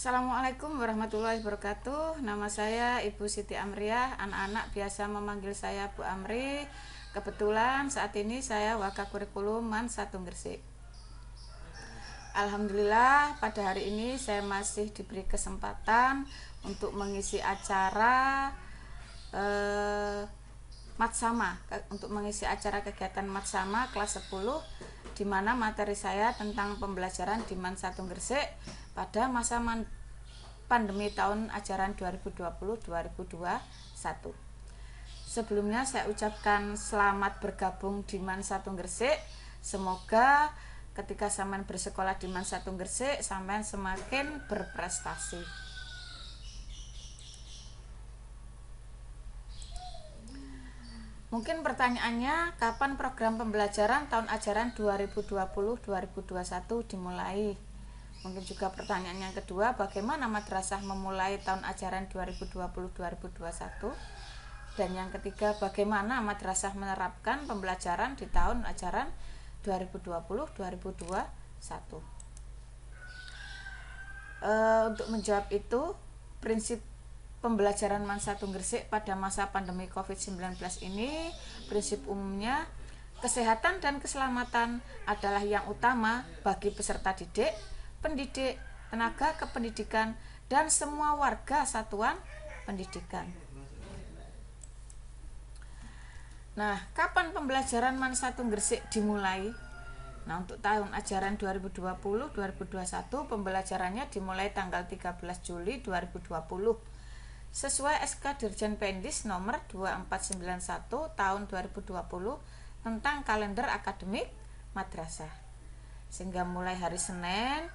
Assalamualaikum warahmatullahi wabarakatuh. Nama saya Ibu Siti Amriah. Anak-anak biasa memanggil saya Bu Amri. Kebetulan saat ini saya Wakakurikulum Man 1 Gresik. Alhamdulillah pada hari ini saya masih diberi kesempatan untuk mengisi acara Matsama, untuk mengisi acara kegiatan Matsama kelas 10, di mana materi saya tentang pembelajaran di Man 1 Gresik pada masa pandemi tahun ajaran 2020-2021. Sebelumnya saya ucapkan selamat bergabung di Man 1 Gresik. Semoga ketika sampean bersekolah di Man 1 Gresik sampean semakin berprestasi. Mungkin pertanyaannya, kapan program pembelajaran tahun ajaran 2020-2021 dimulai? Mungkin juga pertanyaan yang kedua, bagaimana madrasah memulai tahun ajaran 2020-2021? Dan yang ketiga, bagaimana madrasah menerapkan pembelajaran di tahun ajaran 2020-2021? Untuk menjawab itu, prinsip pembelajaran Man 1 Gresik pada masa pandemi COVID-19 ini, prinsip umumnya kesehatan dan keselamatan adalah yang utama bagi peserta didik, pendidik, tenaga kependidikan, dan semua warga satuan pendidikan. Nah, kapan pembelajaran Man 1 Gresik dimulai? Nah, untuk tahun ajaran 2020-2021 pembelajarannya dimulai tanggal 13 Juli 2020 sesuai SK Dirjen Pendis nomor 2491 tahun 2020 tentang kalender akademik madrasah. Sehingga mulai hari Senin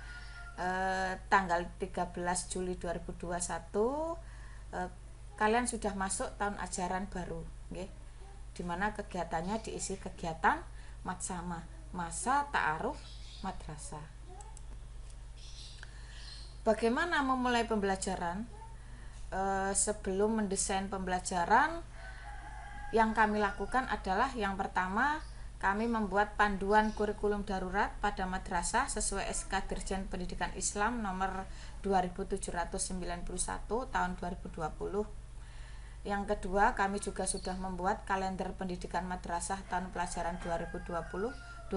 tanggal 13 Juli 2021 kalian sudah masuk tahun ajaran baru, nggih. Di mana kegiatannya diisi kegiatan Matsama, masa ta'aruf madrasah. Bagaimana memulai pembelajaran? Sebelum mendesain pembelajaran, yang kami lakukan adalah yang pertama, kami membuat panduan kurikulum darurat pada madrasah sesuai SK Dirjen Pendidikan Islam nomor 2791 tahun 2020. Yang kedua, kami juga sudah membuat kalender pendidikan madrasah tahun pelajaran 2020-2021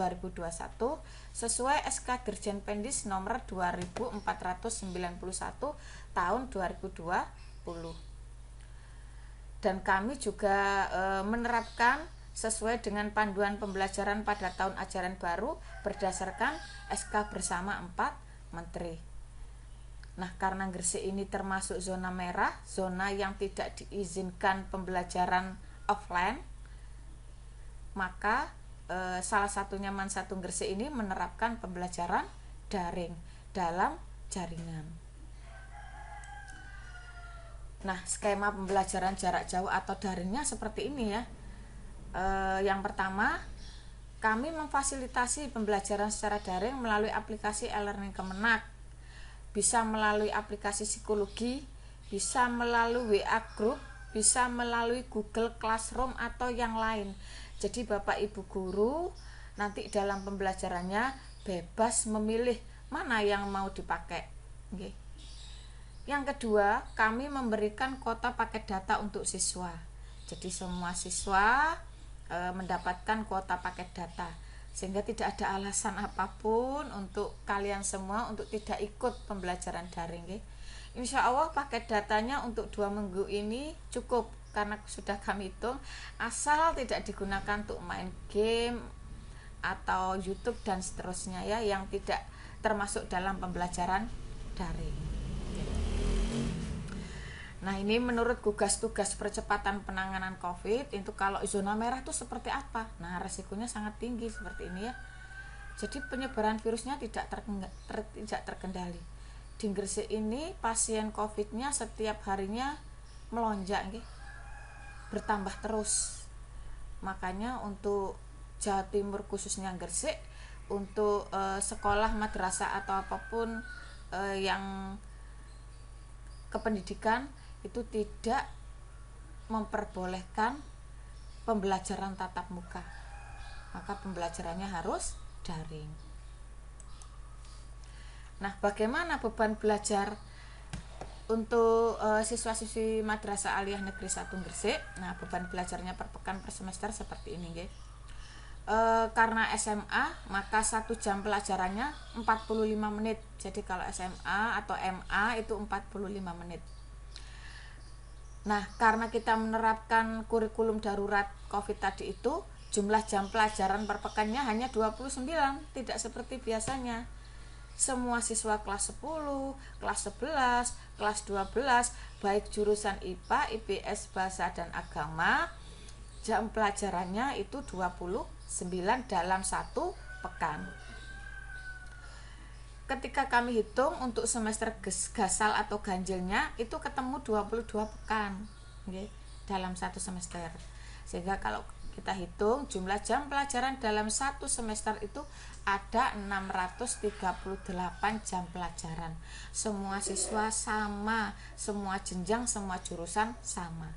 sesuai SK Dirjen Pendis nomor 2491 tahun 2020. Dan kami juga menerapkan sesuai dengan panduan pembelajaran pada tahun ajaran baru berdasarkan SK bersama 4 menteri. Nah, karena Gresik ini termasuk zona merah, zona yang tidak diizinkan pembelajaran offline, maka salah satunya Man 1 Gresik ini menerapkan pembelajaran daring dalam jaringan. Nah, skema pembelajaran jarak jauh atau daringnya seperti ini ya. Yang pertama, kami memfasilitasi pembelajaran secara daring melalui aplikasi e-learning Kemenak, bisa melalui aplikasi psikologi, bisa melalui WA Group, bisa melalui Google Classroom atau yang lain. Jadi Bapak Ibu guru nanti dalam pembelajarannya bebas memilih mana yang mau dipakai. Okay. Yang kedua, kami memberikan kuota paket data untuk siswa. Jadi semua siswa mendapatkan kuota paket data, sehingga tidak ada alasan apapun untuk kalian semua untuk tidak ikut pembelajaran daring. Insya Allah paket datanya untuk 2 minggu ini cukup, karena sudah kami hitung, asal tidak digunakan untuk main game atau YouTube dan seterusnya ya, yang tidak termasuk dalam pembelajaran daring. Nah, ini menurut gugus tugas percepatan penanganan COVID, itu kalau zona merah itu seperti apa? Nah, resikonya sangat tinggi seperti ini ya. Jadi penyebaran virusnya tidak terkendali. Di Gresik ini pasien COVID-nya setiap harinya melonjak, bertambah terus. Makanya untuk Jawa Timur khususnya Gresik, untuk sekolah, madrasah atau apapun yang kependidikan itu tidak memperbolehkan pembelajaran tatap muka, maka pembelajarannya harus daring. Nah, bagaimana beban belajar Untuk siswa-siswi Madrasah Aliyah Negeri 1 Gresik, nah beban belajarnya per pekan per semester seperti ini nggih. Karena SMA maka 1 jam pelajarannya 45 menit. Jadi kalau SMA atau MA itu 45 menit. Nah, karena kita menerapkan kurikulum darurat COVID tadi itu, jumlah jam pelajaran per pekannya hanya 29, tidak seperti biasanya. Semua siswa kelas 10, kelas 11, kelas 12, baik jurusan IPA, IPS, Bahasa dan Agama, jam pelajarannya itu 29 dalam 1 pekan. Ketika kami hitung untuk semester gasal atau ganjilnya itu ketemu 22 pekan dalam 1 semester. Sehingga kalau kita hitung jumlah jam pelajaran dalam 1 semester itu ada 638 jam pelajaran. Semua siswa sama, semua jenjang, semua jurusan sama.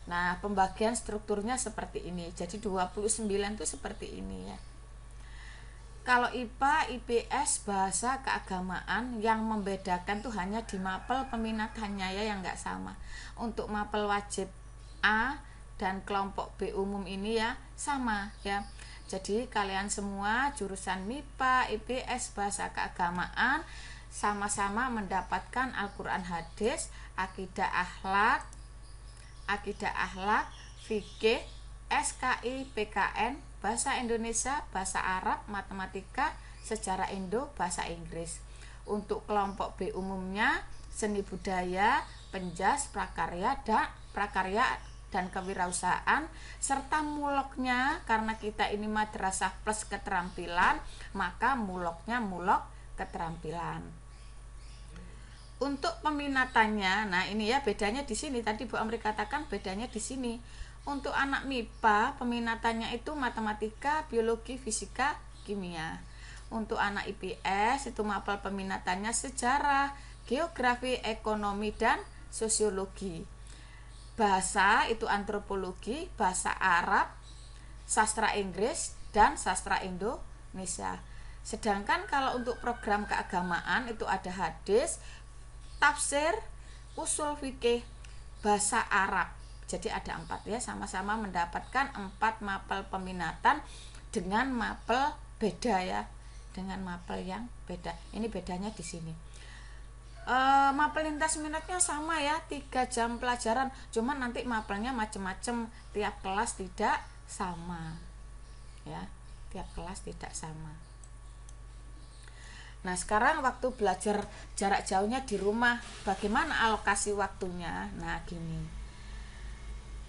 Nah, pembagian strukturnya seperti ini. Jadi 29 itu seperti ini ya. Kalau IPA, IPS, Bahasa, Keagamaan yang membedakan tuh hanya di mapel peminatannya ya yang nggak sama. Untuk mapel wajib A dan kelompok B umum ini ya sama ya. Jadi kalian semua jurusan MIPA, IPS, Bahasa, Keagamaan sama-sama mendapatkan Al-Quran Hadis, Akidah Akhlak, Fikih, SKI, PKN, Bahasa Indonesia, Bahasa Arab, Matematika, Sejarah Indo, Bahasa Inggris. Untuk kelompok B umumnya Seni Budaya, Penjas, Prakarya dan Kewirausahaan, serta muloknya karena kita ini madrasah plus keterampilan, maka muloknya mulok keterampilan. Untuk peminatannya, nah ini ya bedanya di sini. Tadi Bu Amri katakan bedanya di sini. Untuk anak MIPA peminatannya itu matematika, biologi, fisika, kimia. Untuk anak IPS itu mapel peminatannya sejarah, geografi, ekonomi dan sosiologi. Bahasa itu antropologi, bahasa Arab, sastra Inggris dan sastra Indonesia. Sedangkan kalau untuk program keagamaan itu ada hadis, tafsir, usul fikih, bahasa Arab. Jadi ada 4 ya, sama-sama mendapatkan 4 mapel peminatan dengan mapel beda ya, dengan mapel yang beda. Ini bedanya di sini. Mapel lintas minatnya sama ya, 3 jam pelajaran, cuman nanti mapelnya macam-macam, tiap kelas tidak sama ya, tiap kelas tidak sama. Nah sekarang waktu belajar jarak jauhnya di rumah, bagaimana alokasi waktunya? Nah gini,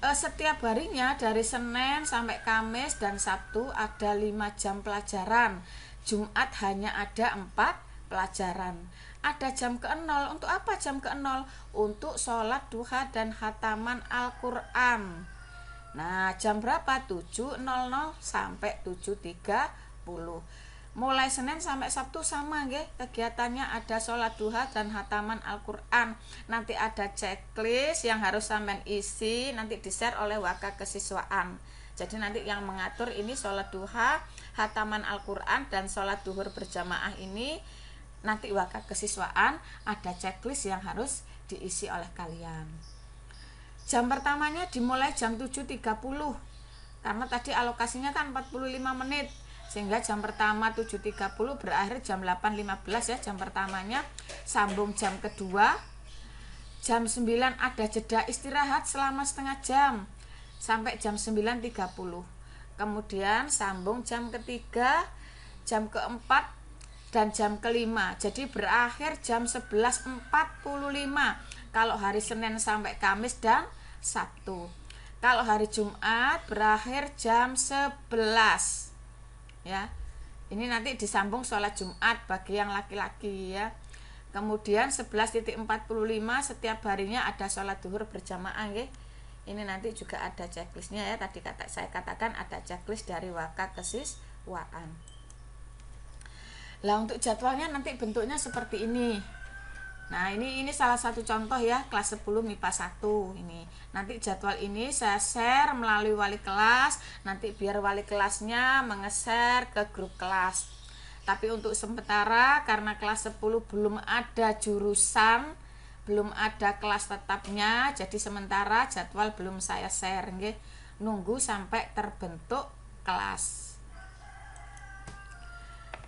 setiap harinya dari Senin sampai Kamis dan Sabtu ada 5 jam pelajaran. Jumat hanya ada 4 pelajaran. Ada jam ke-0. Untuk apa jam ke-0? Untuk sholat duha dan khataman Al-Quran. Nah jam berapa? 7.00 sampai 7.30. Mulai Senin sampai Sabtu sama nggih, kegiatannya ada sholat duha dan khataman Al-Quran. Nanti ada checklist yang harus sampean isi, nanti di-share oleh Waka Kesiswaan. Jadi nanti yang mengatur ini sholat duha, khataman Al-Quran dan sholat duhur berjamaah ini nanti Waka Kesiswaan, ada checklist yang harus diisi oleh kalian. Jam pertamanya dimulai jam 7.30 karena tadi alokasinya kan 45 menit. Sehingga jam pertama 7.30 berakhir jam 8.15 ya, jam pertamanya. Sambung jam kedua jam 9 ada jeda istirahat selama setengah jam sampai jam 9.30. Kemudian sambung jam ketiga, jam keempat dan jam kelima. Jadi berakhir jam 11.45 kalau hari Senin sampai Kamis dan Sabtu. Kalau hari Jumat berakhir jam 11 ya. Ini nanti disambung sholat Jumat bagi yang laki-laki ya. Kemudian 11.45 setiap harinya ada sholat duhur berjamaah nggih. Ini nanti juga ada checklistnya ya. Tadi saya katakan ada checklist dari Waka Kesiswaan. Lah untuk jadwalnya nanti bentuknya seperti ini. Nah ini salah satu contoh ya, kelas 10 MIPA 1 ini. Nanti jadwal ini saya share melalui wali kelas, nanti biar wali kelasnya menge-share ke grup kelas. Tapi untuk sementara karena kelas 10 belum ada jurusan, belum ada kelas tetapnya, jadi sementara jadwal belum saya share nggih. Nunggu sampai terbentuk kelas.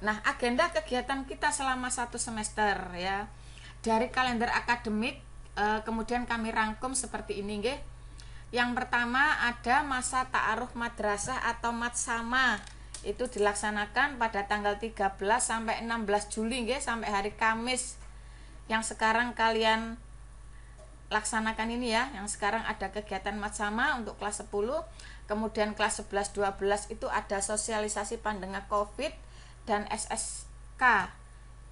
Nah, agenda kegiatan kita selama 1 semester ya. Dari kalender akademik kemudian kami rangkum seperti ini nggih. Yang pertama ada masa ta'aruf madrasah atau matsama. Itu dilaksanakan pada tanggal 13 sampai 16 Juli nggih, sampai hari Kamis. Yang sekarang kalian laksanakan ini ya, yang sekarang ada kegiatan matsama untuk kelas 10. Kemudian kelas 11 12 itu ada sosialisasi pandangan Covid dan SSK.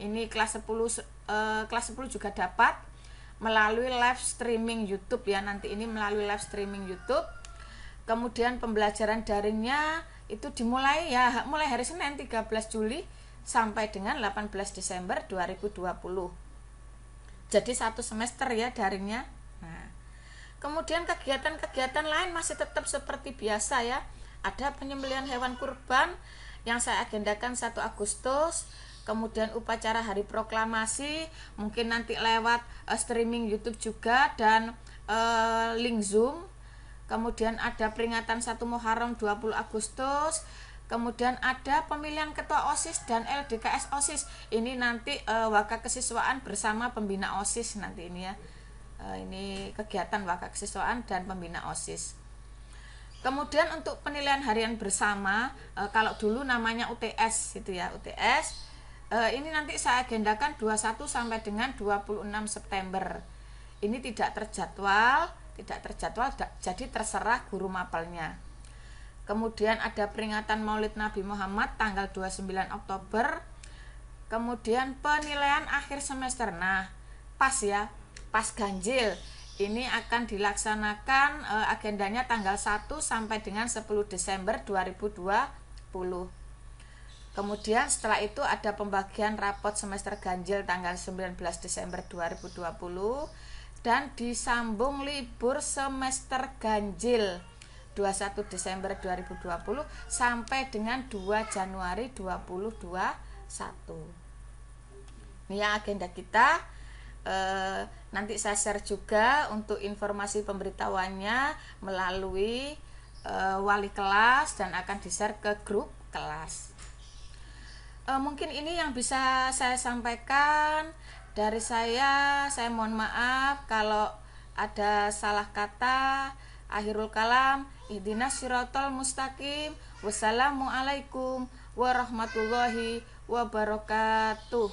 Ini kelas 10 juga dapat melalui live streaming YouTube ya, nanti ini melalui live streaming YouTube. Kemudian pembelajaran daringnya itu dimulai ya mulai hari Senin 13 Juli sampai dengan 18 Desember 2020. Jadi 1 semester ya daringnya. Nah, kemudian kegiatan-kegiatan lain masih tetap seperti biasa ya. Ada penyembelihan hewan kurban yang saya agendakan 1 Agustus. Kemudian upacara hari proklamasi mungkin nanti lewat streaming YouTube juga dan link Zoom. Kemudian ada peringatan 1 Muharram 20 Agustus. Kemudian ada pemilihan ketua OSIS dan LDKS OSIS. Ini nanti waka kesiswaan bersama pembina OSIS nanti ini ya. Ini kegiatan waka kesiswaan dan pembina OSIS. Kemudian untuk penilaian harian bersama, kalau dulu namanya UTS itu ya, UTS. Ini nanti saya agendakan 21 sampai dengan 26 September. Ini tidak terjadwal, jadi terserah guru mapelnya. Kemudian ada peringatan Maulid Nabi Muhammad tanggal 29 Oktober. Kemudian penilaian akhir semester. Nah, pas ya, pas ganjil. Ini akan dilaksanakan agendanya tanggal 1 sampai dengan 10 Desember 2020. Kemudian setelah itu ada pembagian rapot semester ganjil tanggal 19 Desember 2020 dan disambung libur semester ganjil 21 Desember 2020 sampai dengan 2 Januari 2021. Ini ya agenda kita. Nanti saya share juga untuk informasi pemberitahuannya melalui wali kelas dan akan di-share ke grup kelas. Mungkin ini yang bisa saya sampaikan dari saya mohon maaf kalau ada salah kata. Akhirul kalam, ihdinas siratal mustaqim. Wassalamualaikum warahmatullahi wabarakatuh.